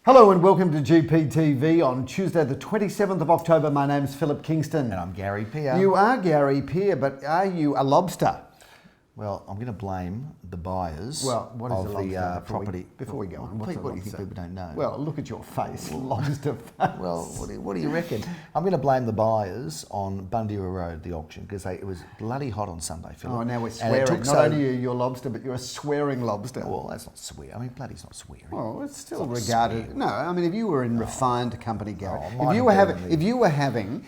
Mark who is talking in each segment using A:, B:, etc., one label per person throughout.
A: Hello and welcome to GPTV on Tuesday the 27th of October. My name's Philip Kingston.
B: And I'm Gary Peer.
A: You are Gary Peer, but are you a lobster?
B: Well, I'm going to blame the buyers
A: Well, what is
B: of
A: a lobster
B: the
A: before
B: property.
A: we go on?
B: What do you think people don't know?
A: Well, look at your face, lobster face.
B: Well, what do you reckon? I'm going to blame the buyers on Bundeera Road, the auction, because it was bloody hot on Sunday, Philip.
A: Oh, now we're swearing. Not only are you a lobster, but you're a swearing lobster.
B: Well, that's not swear. I mean, bloody's not swearing.
A: Oh, it's still regarded.
B: swearing.
A: No, I mean, if you were in refined company, Gary,
B: Oh,
A: if you were having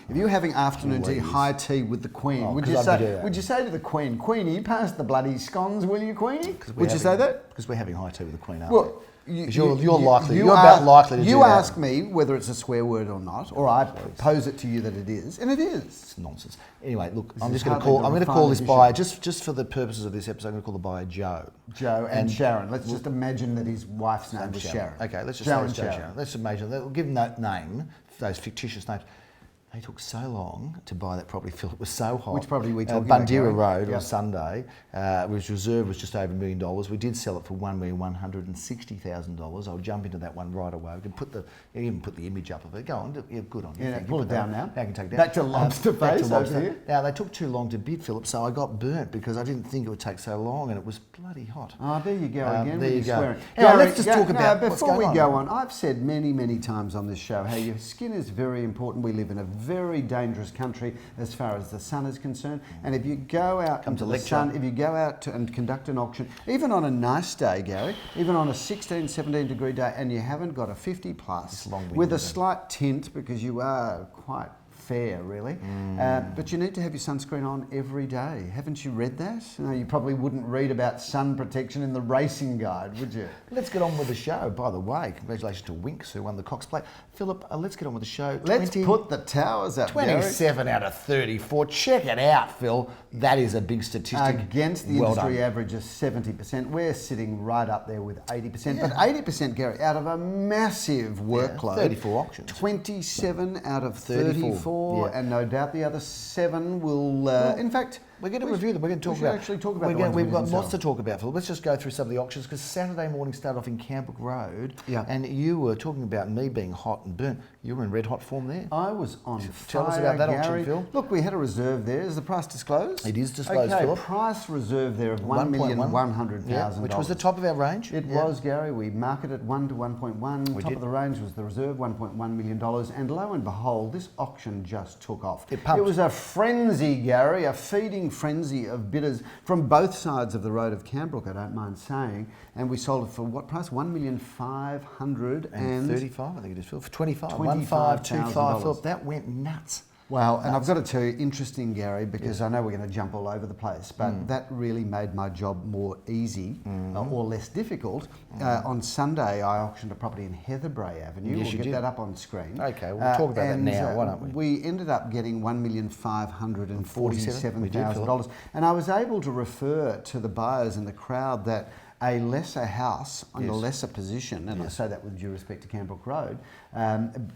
A: afternoon tea,
B: Please.
A: high tea with the Queen,
B: Oh,
A: would
B: 'cause
A: you
B: I'd
A: say?
B: do that.
A: Would you say to the Queen, Queenie, pass the bloody scones, will you, Queenie? Would you say that?
B: Because we're having high tea with the Queen, aren't
A: Well,
B: we? You're about likely to do that.
A: You ask me whether it's a swear word or not, or I pose it to you that it is, and it is.
B: It's nonsense. Anyway, look,
A: This
B: I'm
A: is
B: just going to
A: hardly
B: call.
A: the
B: I'm going to call this
A: refinement
B: buyer
A: issue.
B: just for the purposes of this episode. I'm going to call the buyer Joe.
A: Joe and Sharon. Let's just imagine that his wife's name was Sharon.
B: Okay, let's just
A: Joe
B: say
A: and
B: it's Sharon. Let's imagine. We'll give them that name, those fictitious names. They took so long to buy that property, Phil. It was so hot.
A: Which property are we talking about,
B: Bundeera
A: Gary?
B: Road
A: Yep.
B: on Sunday. Was reserved was just over $1 million. We did sell it for $1,160,000. I'll jump into that one right away. We can even put the image up of it. Go on, yeah, good on you.
A: Yeah,
B: Thank
A: pull
B: you
A: it
B: for that.
A: down now.
B: I can take it down.
A: Back to lobster
B: Back to
A: face
B: lobster.
A: over here.
B: Now they took too long to bid, Philip, so I got burnt because I didn't think it would take so long, and it was bloody hot.
A: Oh, there you go again.
B: There
A: with
B: you
A: your
B: go.
A: swearing.
B: Anyway, let's just talk about what's
A: before we
B: going
A: go
B: on.
A: on. I've said many times on this show how your skin is very important. We live in a very dangerous country as far as the sun is concerned, and if you go out into the sun, if you go out and conduct an auction, even on a nice day, Gary, even on a 16, 17 degree day, and you haven't got a 50 plus with a slight tint because you are quite fair, really. But you need to have your sunscreen on every day. Haven't you read that? No, you probably wouldn't read about sun protection in the racing guide, would you?
B: Let's get on with the show. By the way, congratulations to Winks, who won the Cox Plate. Philip, let's get on with the show.
A: Let's put the towers up,
B: 27 out of 34. Check it out, Phil. That is a big statistic.
A: Against the industry average of 70%. We're sitting right up there with 80%. Yeah. But 80%, Gary, out of a massive workload.
B: 34 auctions.
A: 27 out of 34.
B: Yeah.
A: And no doubt the other 7 will... in fact...
B: We're going to review them. We're going to talk about.
A: Actually talk about.
B: We've got lots to talk about, Phil. Let's just go through some of the auctions because Saturday morning started off in Campbell Road.
A: Yeah.
B: And you were talking about me being hot and burnt. You were in red hot form there.
A: I was on fire.
B: Tell us about that
A: Gary.
B: auction, Phil.
A: Look, we had a reserve there. Is the price disclosed?
B: It is disclosed,
A: okay,
B: Philip.
A: Price reserve there of $1,100,000.
B: Which was the top of our range.
A: It was, Gary. We marketed 1 to 1.1. Top
B: did.
A: of the range was the reserve, $1.1 million. And lo and behold, this auction just took off.
B: It pumped.
A: It was a frenzy, Gary, a feeding frenzy of bidders from both sides of the road of Canbrook, I don't mind saying. And we sold it for what price? $1,535,000.
B: I think it is, Phil. For 25.
A: $25,000.
B: Philip. That went nuts.
A: Well, and I've got to tell you, interesting, Gary, because I know we're going to jump all over the place, but that really made my job more easy or less difficult. On Sunday, I auctioned a property in Heatherbray Avenue.
B: Yes,
A: we'll get that up on screen.
B: Okay, we'll talk about that now, why don't we?
A: We ended up getting $1,547,000. And I was able to refer to the buyers in the crowd that a lesser house on a lesser position, and I say that with due respect to Canbrook Road,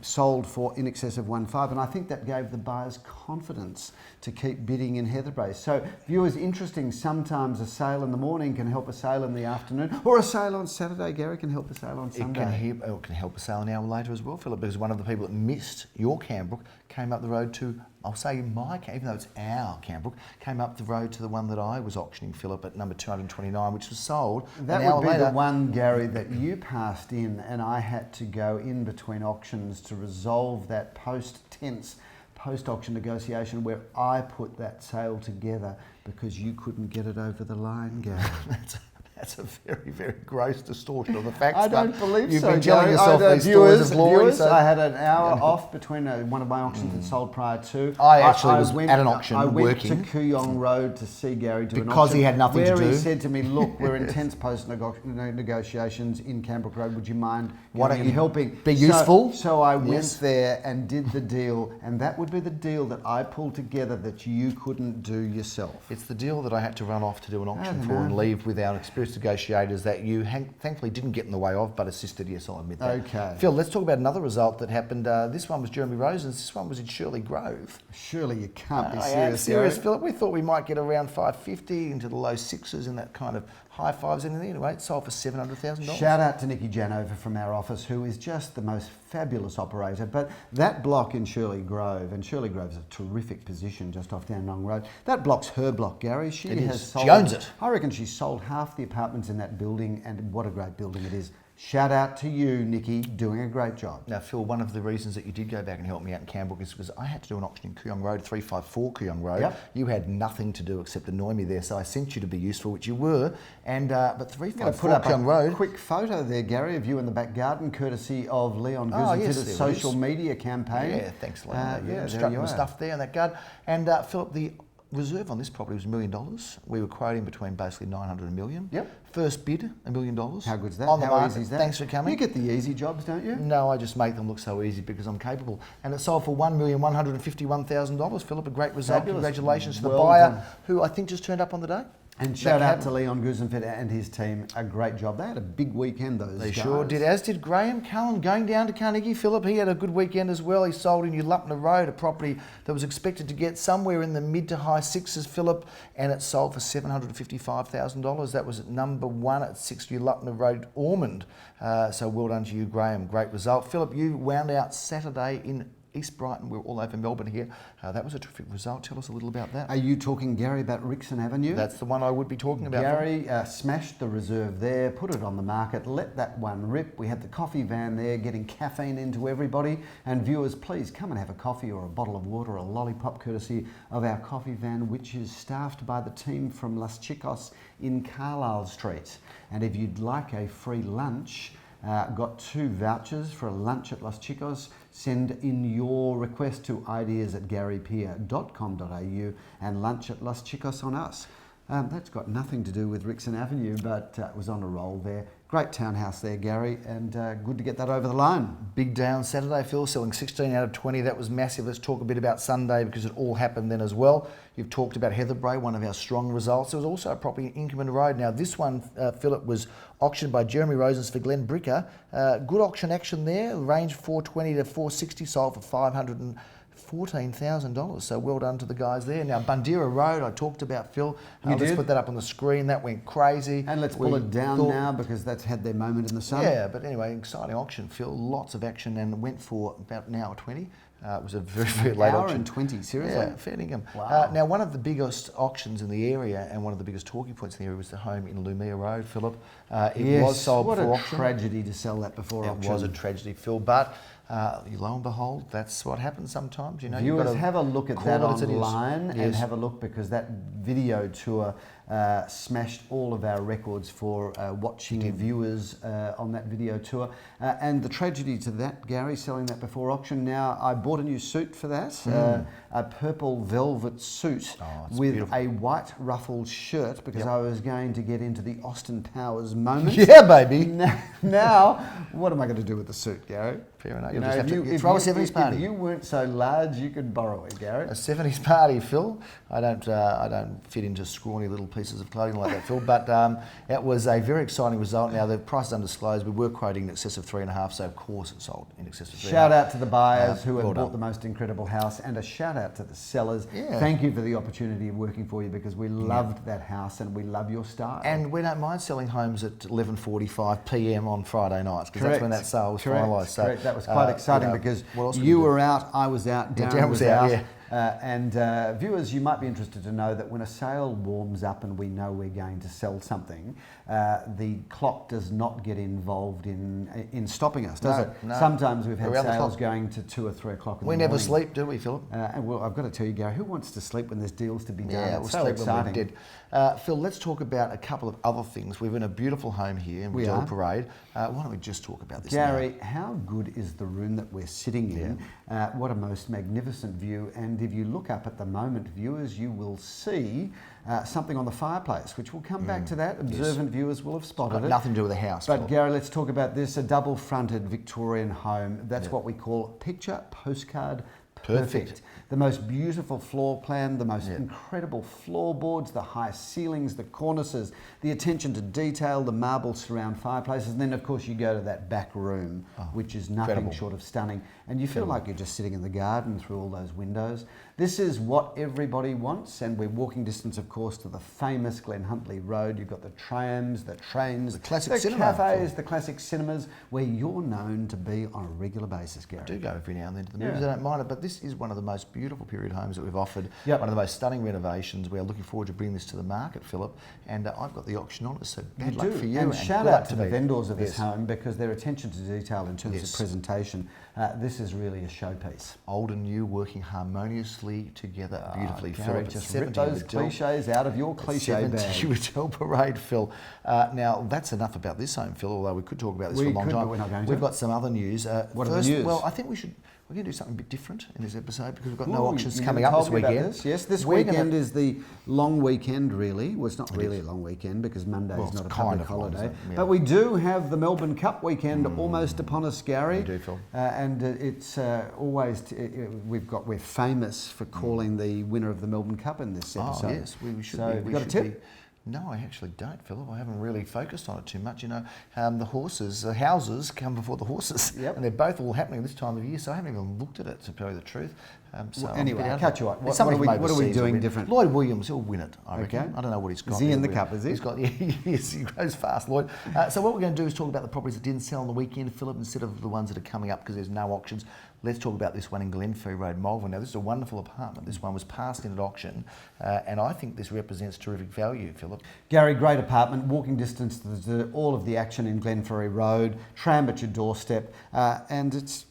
A: sold for in excess of 1.5, and I think that gave the buyers confidence to keep bidding in Heatherbray. So, viewers, interesting. Sometimes a sale in the morning can help a sale in the afternoon, or a sale on Saturday, Gary, can help a sale on Sunday.
B: It can help a sale an hour later as well, Philip, because one of the people that missed your Canbrook came up the road to, I'll say my, even though it's our Canbrook, came up the road to the one that I was auctioning, Philip, at number 229, which was sold
A: That
B: an hour
A: would be
B: later.
A: the one, Gary, that you passed in, and I had to go in between auctions to resolve that post-auction negotiation where I put that sale together because you couldn't get it over the line, Gary.
B: That's a very, very gross distortion of the facts.
A: I don't believe
B: you've
A: so,
B: been telling
A: Gary.
B: yourself these stories of glory.
A: Viewers, I had an hour off between one of my auctions that sold prior to.
B: I actually was at an auction
A: I went
B: working.
A: to Kooyong Road to see Gary do an auction.
B: Because he had nothing to
A: where
B: do.
A: he said to me, look, we're in tense post-negotiations in Canbrook Road. Would you mind
B: Why don't you
A: helping?
B: be useful?
A: So I went there and did the deal, and that would be the deal that I pulled together that you couldn't do yourself.
B: It's the deal that I had to run off to do an auction for and leave without experience. experienced negotiators that you thankfully didn't get in the way of, but assisted. Yes, I'll admit that.
A: Okay.
B: Phil, let's talk about another result that happened. This one was Jeremy Rosen's. This one was in Shirley Grove.
A: Surely you can't be
B: I am
A: serious,
B: serious,
A: Gary.
B: Philip. We thought we might get around 550 into the low sixes and that kind of high fives in there. Anyway, it sold for $700,000.
A: Shout out to Nikki Janover from our office, who is just the most fabulous operator. But that block in Shirley Grove, and Shirley Grove's a terrific position just off Dandenong Road. That block's her block, Gary. She
B: owns it.
A: I reckon she's sold half the apartments in that building, and what a great building it is. Shout out to you, Nikki, doing a great job.
B: Now, Phil, one of the reasons that you did go back and help me out in Canberra is because I had to do an auction in Kooyong Road, 354 Kooyong Road.
A: Yep.
B: You had nothing to do except annoy me there, so I sent you to be useful, which you were. And but 354
A: Put up
B: Kooyong
A: a
B: Road.
A: quick photo there, Gary, of you in the back garden, courtesy of Leon
B: Oh,
A: Guzman,
B: yes,
A: did a
B: there it
A: social
B: is.
A: media campaign.
B: Yeah, thanks, Leon.
A: there
B: Struck
A: you
B: my
A: are.
B: stuff there in that garden. And Philip, the reserve on this property was $1 million. We were quoting between basically 900 and $1 million.
A: Yep.
B: First bid, $1 million.
A: How good's that?
B: On the
A: How
B: market.
A: easy is that?
B: Thanks for coming.
A: You get the easy jobs, don't you?
B: No, I just make them look so easy because I'm capable. And it sold for $1,151,000, Philip. A great result.
A: Fabulous.
B: Congratulations to the
A: Well
B: buyer,
A: done.
B: who I think just turned up on the day.
A: And shout out to Leon Guzman and his team. A great job. They had a big weekend, those
B: They
A: guys.
B: sure did, as did Graham Cullen going down to Carnegie. Philip, he had a good weekend as well. He sold in Ulupna Road, a property that was expected to get somewhere in the mid to high sixes, Philip, and it sold for $755,000. That was at number 1 at 6 Ulupna Road, Ormond. So well done to you, Graham. Great result. Philip, you wound out Saturday in East Brighton. We're all over Melbourne here. That was a terrific result. Tell us a little about that.
A: Are you talking, Gary, about Rixon Avenue?
B: That's the one I would be talking about.
A: Gary smashed the reserve there, put it on the market, let that one rip. We had the coffee van there getting caffeine into everybody. And viewers, please come and have a coffee or a bottle of water or a lollipop courtesy of our coffee van, which is staffed by the team from Las Chicos in Carlisle Street. And if you'd like a free lunch, got 2 vouchers for a lunch at Las Chicos. Send in your request to ideas@garypier.com.au and lunch at Las Chicos on us. That's got nothing to do with Rixon Avenue, but it was on a roll there. Great townhouse there, Gary, and good to get that over the line.
B: Big day on Saturday, Phil, selling 16 out of 20. That was massive. Let's talk a bit about Sunday because it all happened then as well. You've talked about Heatherbray, one of our strong results. There was also a property in Inkerman Road. Now, this one, Philip, was auctioned by Jeremy Rosens for Glenn Bricker. Good auction action there. Range 420 to 460, sold for $514,000. So well done to the guys there. Now, Bundeera Road, I talked about, Phil. Let's put that up on the screen. That went crazy.
A: And let's pull it down now because that's had their moment in the sun.
B: Yeah, but anyway, exciting auction, Phil. Lots of action and went for about an hour 20. It was a very, very late auction.
A: Hour and 20, seriously?
B: Yeah, fair dinkum.
A: Wow.
B: Now, one of the biggest auctions in the area and one of the biggest talking points in the area was the home in Lumia Road, Philip. It was sold before auction.
A: What a tragedy to sell that before auction.
B: It was a tragedy, Phil, but lo and behold, that's what happens sometimes. You know,
A: viewers, have a look at that online and
B: Yes.
A: have a look because that video tour smashed all of our records for watching viewers on that video tour. And the tragedy to that, Gary, selling that before auction. Now, I bought a new suit for that, a purple velvet suit with
B: beautiful.
A: a white ruffled shirt because I was going to get into the Austin Powers moment.
B: Yeah, baby.
A: Now, what am I going to do with the suit, Gary?
B: Fair enough.
A: You know,
B: just have to
A: if
B: throw a 70s party.
A: If you weren't so large, you could borrow it, Gary.
B: A 70s party, Phil. I don't fit into scrawny little pieces of clothing like that, Phil. But it was a very exciting result. Now the price is undisclosed. We were quoting in excess of 3.5, so of course it sold in excess of 3.5.
A: Shout out to the buyers who have
B: well
A: bought
B: done.
A: the most incredible house, and a shout out to the sellers.
B: Yeah.
A: Thank you for the opportunity of working for you because we loved that house and we love your style.
B: And we don't mind selling homes at 11:45 p.m. on Friday nights because that's when that sale was finalised. So
A: Correct. That was quite exciting because
B: what
A: you were out, I was out, Darren was out.
B: Yeah.
A: And viewers, you might be interested to know that when a sale warms up and we know we're going to sell something, the clock does not get involved in stopping us, does it?
B: No.
A: Sometimes we've had
B: Around the
A: sales
B: clock.
A: going to 2 or 3 o'clock in
B: We
A: the
B: never
A: morning.
B: sleep, do we, Philip?
A: And well, I've got to tell you, Gary, who wants to sleep when there's deals to be done?
B: Yeah,
A: It's
B: we'll
A: so
B: sleep
A: exciting.
B: when we're dead. Phil, let's talk about a couple of other things. We're in a beautiful home here in
A: We
B: Rideau
A: are.
B: Parade. Why don't we just talk about this
A: Gary, how good is the room that we're sitting in? What a most magnificent view. And if you look up at the moment, viewers, you will see something on the fireplace, which we'll come back to that. Observant viewers will have spotted it.
B: Nothing to do with the house.
A: But
B: Phil.
A: Gary, let's talk about this, a double-fronted Victorian home. That's what we call picture postcard perfect. The most beautiful floor plan, the most incredible floorboards, the high ceilings, the cornices, the attention to detail, the marble surround fireplaces, and then of course you go to that back room, which is nothing short of stunning, and you feel like you're just sitting in the garden through all those windows. This is what everybody wants, and we're walking distance, of course, to the famous Glen Huntly Road. You've got the trams, the trains,
B: the classic
A: the
B: cinema,
A: cafes, the classic cinemas, where you're known to be on a regular basis, Gary.
B: I do go every now and then to the movies. I don't mind it, but this is one of the most beautiful period homes that we've offered.
A: Yep.
B: One of the most stunning renovations. We are looking forward to bringing this to the market, Philip. And I've got the auction on it, so bad luck for you.
A: And shout
B: good
A: out
B: luck
A: to the
B: me.
A: vendors of this home, because their attention to detail in terms of presentation, this is really a showpiece.
B: Old and new working harmoniously together beautifully,
A: Gary,
B: Philip.
A: just rip those cliches out of your cliche bag.
B: 70 Retail Parade, Phil. Now, that's enough about this home, Phil, although we could talk about this for a long time.
A: But we're not going to.
B: We've got some other news.
A: What are the news?
B: Well, I think we're going to do something a bit different in this episode, because we've got no auctions coming up this weekend.
A: Yes, this weekend is the long weekend, really. Well, it's not really a long weekend, because Monday is not a public holiday. But we do have the Melbourne Cup weekend almost upon us, Gary.
B: We do, Phil.
A: And it's always, we're famous for calling the winner of the Melbourne Cup in this episode.
B: Oh, yes, we should
A: so
B: be.
A: Have you got a tip?
B: No, I actually don't, Philip. I haven't really focused on it too much. You know, the houses come before the horses, and they're both all happening this time of year, so I haven't even looked at it, to tell you the truth. So
A: anyway, I'll cut you off. What are we doing different?
B: Lloyd Williams, he'll win it, I reckon. I don't know what he's got.
A: Is he in the cup, is he?
B: He's got, yes, he goes fast, Lloyd. So what we're going to do is talk about the properties that didn't sell on the weekend, Philip, instead of the ones that are coming up, because there's no auctions. Let's talk about this one in Glenferrie Road, Malvern. Now, this is a wonderful apartment. This one was passed in at auction, and I think this represents terrific value, Philip.
A: Gary, great apartment, walking distance to all of the action in Glenferrie Road, tram at your doorstep, and it's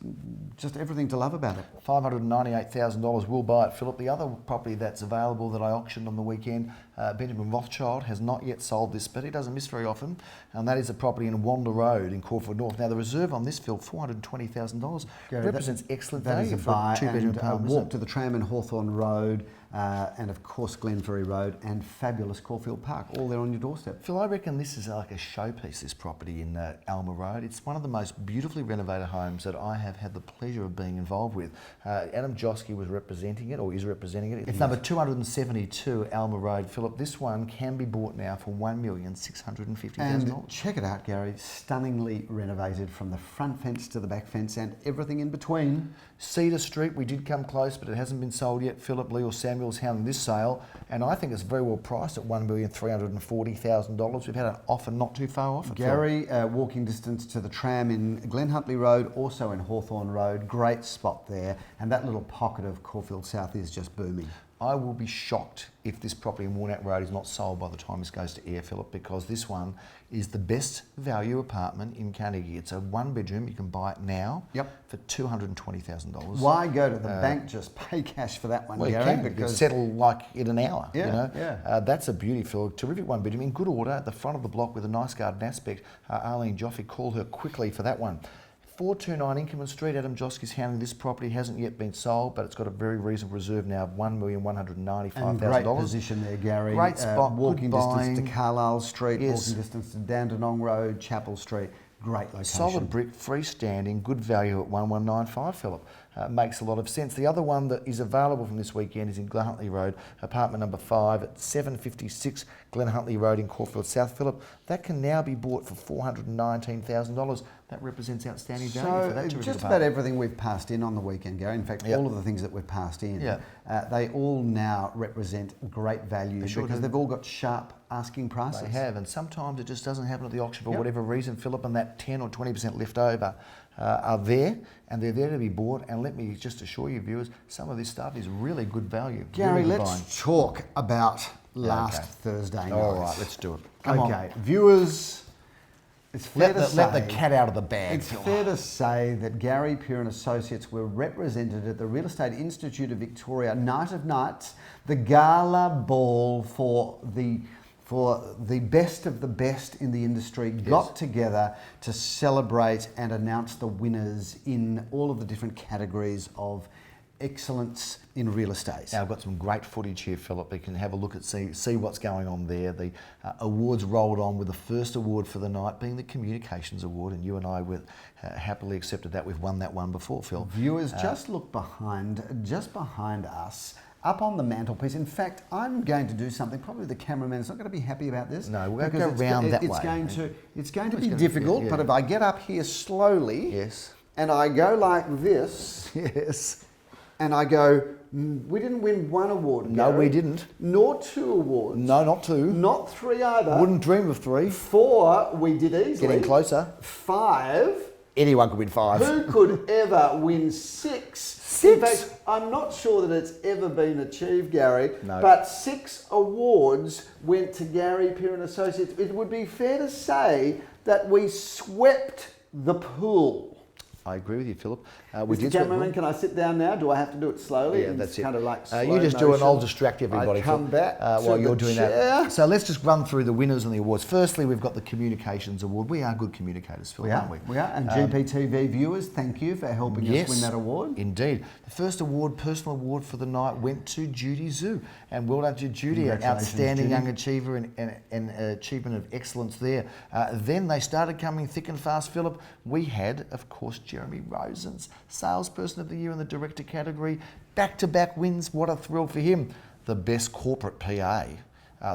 A: just everything to love about it.
B: $598,000 will buy it, Philip. The other property that's available that I auctioned on the weekend, Benjamin Rothschild, has not yet sold this, but he doesn't miss very often, and that is a property in Wander Road in Caulfield North. Now, the reserve on this, Phil, $420,000, represents excellent value for a two-bedroom apartment.
A: Walk to the tram in Hawthorne Road, and of course Glenferrie Road, and fabulous Caulfield Park, all there on your doorstep.
B: Phil, I reckon this is like a showpiece, this property in Alma Road. It's one of the most beautifully renovated homes that I have had the pleasure of being involved with. Adam Josky was representing it, or is representing it. It's number 272 Alma Road, Philip. This one can be bought now for $1,650,000.
A: And check it out, Gary, stunningly renovated from the front fence to the back fence and everything in between.
B: Cedar Street, we did come close, but it hasn't been sold yet. Philip Lee or Samuel's hounding this sale, and I think it's very well priced at $1,340,000. We've had an offer not too far off.
A: Gary, walking distance to the tram in Glen Huntly Road, also in Hawthorne Road. Great spot there, and that little pocket of Caulfield South is just booming.
B: I will be shocked if this property in Warnock Road is not sold by the time this goes to air, Philip, because this one is the best value apartment in Carnegie. It's a one bedroom. You can buy it now for $220,000.
A: Why go to the bank? Just pay cash for that one,
B: well,
A: Gary.
B: You can settle like in an hour.
A: Yeah,
B: you know? That's a beauty, Phil. Terrific one bedroom in good order at the front of the block with a nice garden aspect. Arlene Joffe, call her quickly for that one. 429 Inkerman Street, Adam Josky's handling this property. Hasn't yet been sold, but it's got a very reasonable reserve now of $1,195,000.
A: Great position there, Gary.
B: Great spot,
A: walking distance to Carlisle Street,
B: yes.
A: Walking distance to Dandenong Road, Chapel Street. Great location.
B: Solid brick, freestanding, good value at $1,195, Philip. Makes a lot of sense. The other one that is available from this weekend is in Glen Huntly Road, apartment number 5 at 756 Glen Huntly Road in Caulfield South, Philip. That can now be bought for $419,000. That represents outstanding value for that terrific
A: just
B: apartment.
A: about everything we've passed in on the weekend, Gary. In fact, all of the things that we've passed in, they all now represent great value because they've all got sharp asking prices.
B: They have, and sometimes it just doesn't happen at the auction for whatever reason, Philip, and that 10 or 20% left over are there, and they're there to be bought. And let me just assure you, viewers, some of this stuff is really good value.
A: Gary,
B: really
A: let's talk about last Thursday night.
B: All right, let's do it. Come on.
A: Viewers, it's fair to say...
B: Let the cat out of the bag.
A: It's fair to say that Gary Peer and Associates were represented at the Real Estate Institute of Victoria Night of Nights, the gala ball for the best of the best in the industry, got together to celebrate and announce the winners in all of the different categories of excellence in real estate.
B: Now, I've got some great footage here, Philip. You can have a look at, see what's going on there. The awards rolled on with the first award for the night being the Communications Award, and you and I happily accepted that. We've won that one before, Phil.
A: Viewers, just look just behind us, up on the mantelpiece. In fact, I'm going to do something. Probably the cameraman is not going to be happy about this.
B: No, we're going to go round that way.
A: It's going to be difficult, but if I get up here slowly,
B: yes,
A: and I go like this,
B: yes,
A: and I go, we didn't win one award.
B: No,
A: Gary,
B: we didn't.
A: Nor 2 awards.
B: No, not 2.
A: Not 3 either.
B: Wouldn't dream of 3.
A: 4, we did easily.
B: Getting closer.
A: 5.
B: Anyone could win 5.
A: Who could ever win 6? In fact, I'm not sure that it's ever been achieved, Gary,
B: no.
A: But 6 awards went to Gary Peer & Associates. It would be fair to say that we swept the pool.
B: I agree with you, Philip.
A: Mr. Cameraman, can I sit down now? Do I have to do it slowly?
B: Yeah, that's it.
A: Kind of like
B: you just do it and I'll distract everybody.
A: I come back
B: while you're doing
A: chair.
B: that. So let's just run through the winners and the awards. Firstly, we've got the Communications Award. We are good communicators, Phil, aren't we?
A: We are. And GPTV viewers, thank you for helping us win that award.
B: Indeed. The first award, personal award for the night, went to Judy Zhu. And well done to Judy, an outstanding young achiever and achievement of excellence there. Then they started coming thick and fast, Philip. We had, of course, Jeremy Rosen's Salesperson of the Year in the Director category. Back-to-back wins. What a thrill for him. The best corporate PA,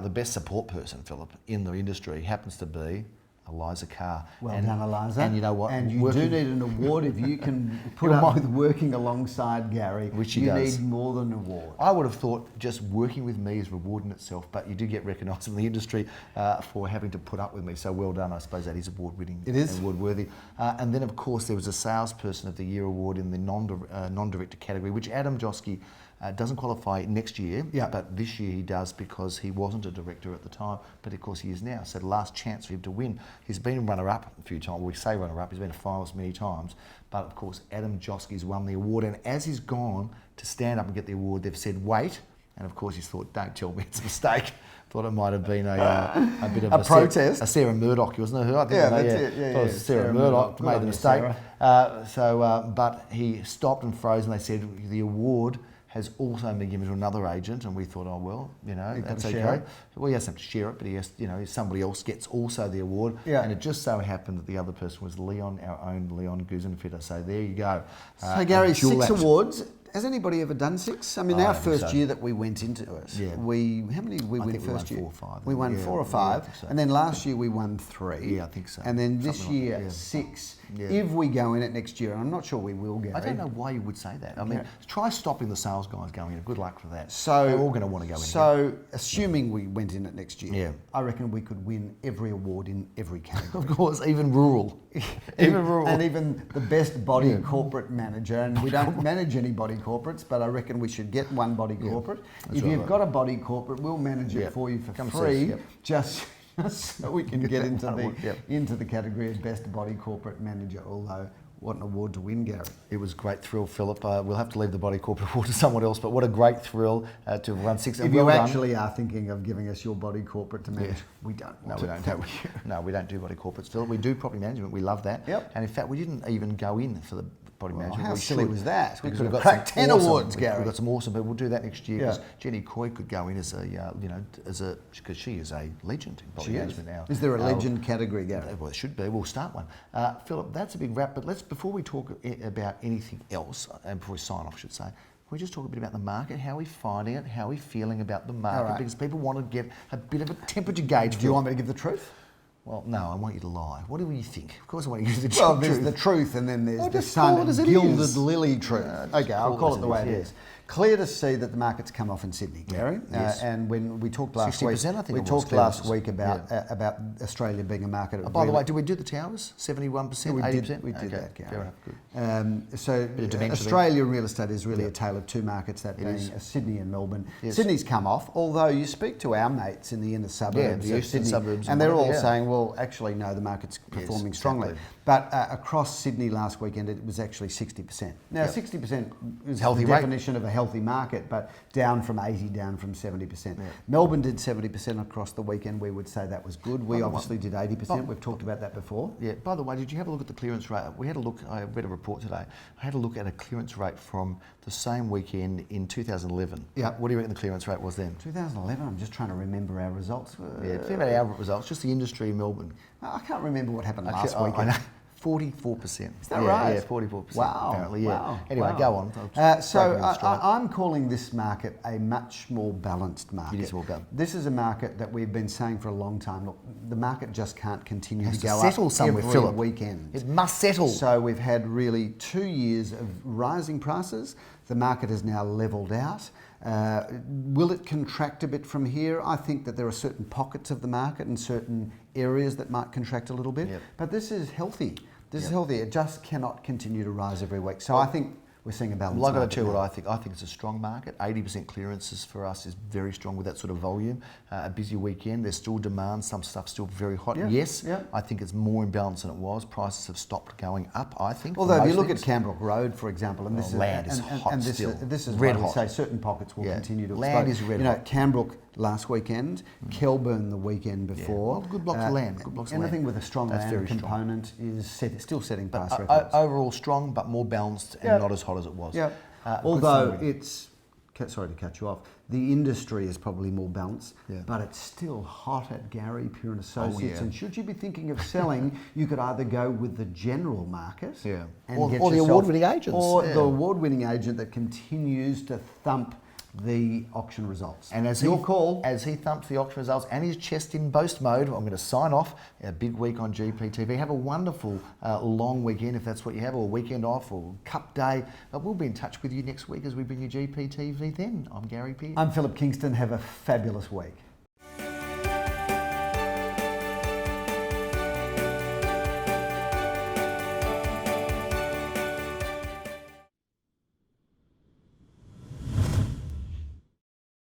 B: the best support person, Philip, in the industry happens to be Eliza Carr.
A: Well done, Eliza.
B: And you know what?
A: And you do need an award if you can put up with working alongside Gary.
B: Which he
A: you
B: does.
A: need more than an award.
B: I would have thought just working with me is reward in itself, but you do get recognised in the industry for having to put up with me. So well done. I suppose that is award-winning.
A: It is.
B: And award-worthy. And then, of course, there was a Salesperson of the Year award in the non-director category, which Adam Joski doesn't qualify next year, but this year he does because he wasn't a director at the time, but of course he is now. So the last chance for him to win. He's been runner-up a few times. We say runner-up, he's been a finalist many times, but of course Adam Joski's won the award, and as he's gone to stand up and get the award, they've said wait, and of course he's thought, don't tell me it's a mistake. Thought it might have been a bit of a
A: protest.
B: A Sarah Murdoch, wasn't it? Her? I think
A: that's it.
B: Thought it was Sarah Murdoch made the mistake. But he stopped and froze, and they said the award has also been given to another agent, and we thought, oh well, you know, that's okay. Well, he doesn't have to share it, but he has, you know, somebody else gets also the award. Yeah. And it just so happened that the other person was Leon, our own Leon Guzenfitter. So there you go.
A: So Gary, 6 awards. Has anybody ever done 6? I mean, our first year that we went into it, how many did we win first year?
B: 4 or 5.
A: We won 4 or 5, so. And then last year we won 3.
B: Yeah, I think so.
A: And then this year 6. Yeah. If we go in it next year, and I'm not sure we will, Gary.
B: I don't know why you would say that. I mean, try stopping the sales guys going in. Good luck for that.
A: So
B: they're all going to want to go in.
A: So, assuming we went in it next year, I reckon we could win every award in every category.
B: Of course, even rural. Even rural.
A: And even the best body corporate manager. And we don't manage any body corporates, but I reckon we should get one body corporate. If you've got a body corporate, we'll manage it for you for free, just so we can get into the category of best body corporate manager. Although, what an award to win, Gary.
B: It was a great thrill, Philip. We'll have to leave the body corporate award to someone else, but what a great thrill to have run 6.
A: If you actually are thinking of giving us your body corporate to manage, we don't.
B: No, we don't. No, we don't do body corporates, Philip. We do property management. We love that.
A: Yep.
B: And in fact, we didn't even go in for the body management.
A: How silly was that? We
B: Because
A: could have
B: we've
A: cracked 10 awards, Gary.
B: We've got some awesome, but we'll do that next year because Jenny Coy could go in as because she is a legend in body management now.
A: Is there a legend category, Gary?
B: Well, it should be. We'll start one. Philip, that's a big wrap, but before we talk about anything else, and before we sign off, I should say, can we just talk a bit about the market, how we're finding it, how we're feeling about the market, because people want to get a bit of a temperature gauge.
A: Do you want me to give the truth?
B: Well, no, I want you to lie. What do you think? Of course I want you to give the
A: truth. Well,
B: there's
A: the truth, and then there's the sun and gilded lily truth. Okay, I'll call it the way it is. Clear to see that the market's come off in Sydney, Gary.
B: Yes.
A: And when we talked last week,
B: we talked last week
A: about Australia being a market.
B: By the way, did we do the towers? 71%, 80%?
A: We did that, Gary.
B: Fair enough, good.
A: So Australia real estate is really a tale of 2 markets, that being Sydney and Melbourne. Yes. Sydney's come off, although you speak to our mates in the inner suburbs
B: the
A: of
B: eastern
A: Sydney,
B: suburbs,
A: and they're all saying, well, actually, no, the market's performing strongly.
B: Exactly.
A: But across Sydney last weekend, it was actually 60%. Now, 60% is
B: Healthy
A: the
B: rate.
A: definition of a healthy market, but down from 80, down from 70%. Melbourne did 70% across the weekend. We would say that was good. We obviously did 80%. We've talked about that before.
B: Yeah. By the way, did you have a look at the clearance rate? We had a look. I read a report today. I had a look at a clearance rate from the same weekend in 2011.
A: Yeah.
B: What do you reckon the clearance rate was then?
A: 2011. I'm just trying to remember our results.
B: Yeah, forget about our results. Just the industry in Melbourne.
A: I can't remember what happened last
B: I
A: weekend.
B: know. 44%.
A: Is that right?
B: Yeah, 44%.
A: Wow.
B: Apparently, yeah.
A: Wow.
B: Anyway,
A: Wow.
B: go on.
A: So I'm calling this market a much more balanced market.
B: It is more balanced.
A: This is a market that we've been saying for a long time. Look, the market just can't continue
B: It has
A: to
B: to
A: go
B: settle
A: up
B: somewhere,
A: every
B: Philip.
A: weekend.
B: It must settle.
A: So we've had really 2 years of rising prices. The market has now levelled out. Will it contract a bit from here? I think that there are certain pockets of the market and certain areas that might contract a little bit.
B: Yep.
A: But this is healthy. This is healthy. It just cannot continue to rise every week. So I think we're seeing a balance.
B: Well, I've got to tell you what I think. I think it's a strong market. 80% clearances for us is very strong with that sort of volume. A busy weekend. There's still demand. Some stuff's still very hot.
A: Yeah,
B: Yes,
A: yeah.
B: I think it's more in balance than it was. Prices have stopped going up, I think. for
A: Although if
B: most
A: you look
B: things.
A: at Cambrook Road, for example, and this
B: land
A: is
B: is hot
A: this
B: still.
A: This is
B: Red
A: why we
B: hot.
A: say certain pockets will
B: Yeah.
A: continue to
B: Land
A: explode.
B: is red
A: You know,
B: hot.
A: Cambrook last weekend, Kelburn the weekend before.
B: Well, good blocks of land. Good blocks of land.
A: Anything with a strong
B: That's
A: land
B: very strong.
A: component is still setting price
B: But,
A: records.
B: overall strong, but more balanced and
A: Yeah.
B: not as hot as it was.
A: Yeah.
B: Good
A: Although
B: summary.
A: it's, sorry to cut you off, the industry is probably more balanced,
B: Yeah.
A: but it's still hot at Gary Pure and Associates.
B: yeah.
A: And should you be thinking of selling, you could either go with the general market,
B: Yeah.
A: and
B: Or
A: get
B: the
A: yourself-
B: award-winning agents.
A: or
B: Yeah.
A: the award-winning agent that continues to thump the auction results.
B: And as
A: your
B: he,
A: call.
B: as he thumps the auction results and his chest in boast mode, I'm going to sign off. A big week on GPTV. Have a wonderful long weekend if that's what you have, or weekend off, or Cup Day. But we'll be in touch with you next week as we bring you GPTV then. I'm Gary Pearce.
A: I'm Philip Kingston. Have a fabulous week.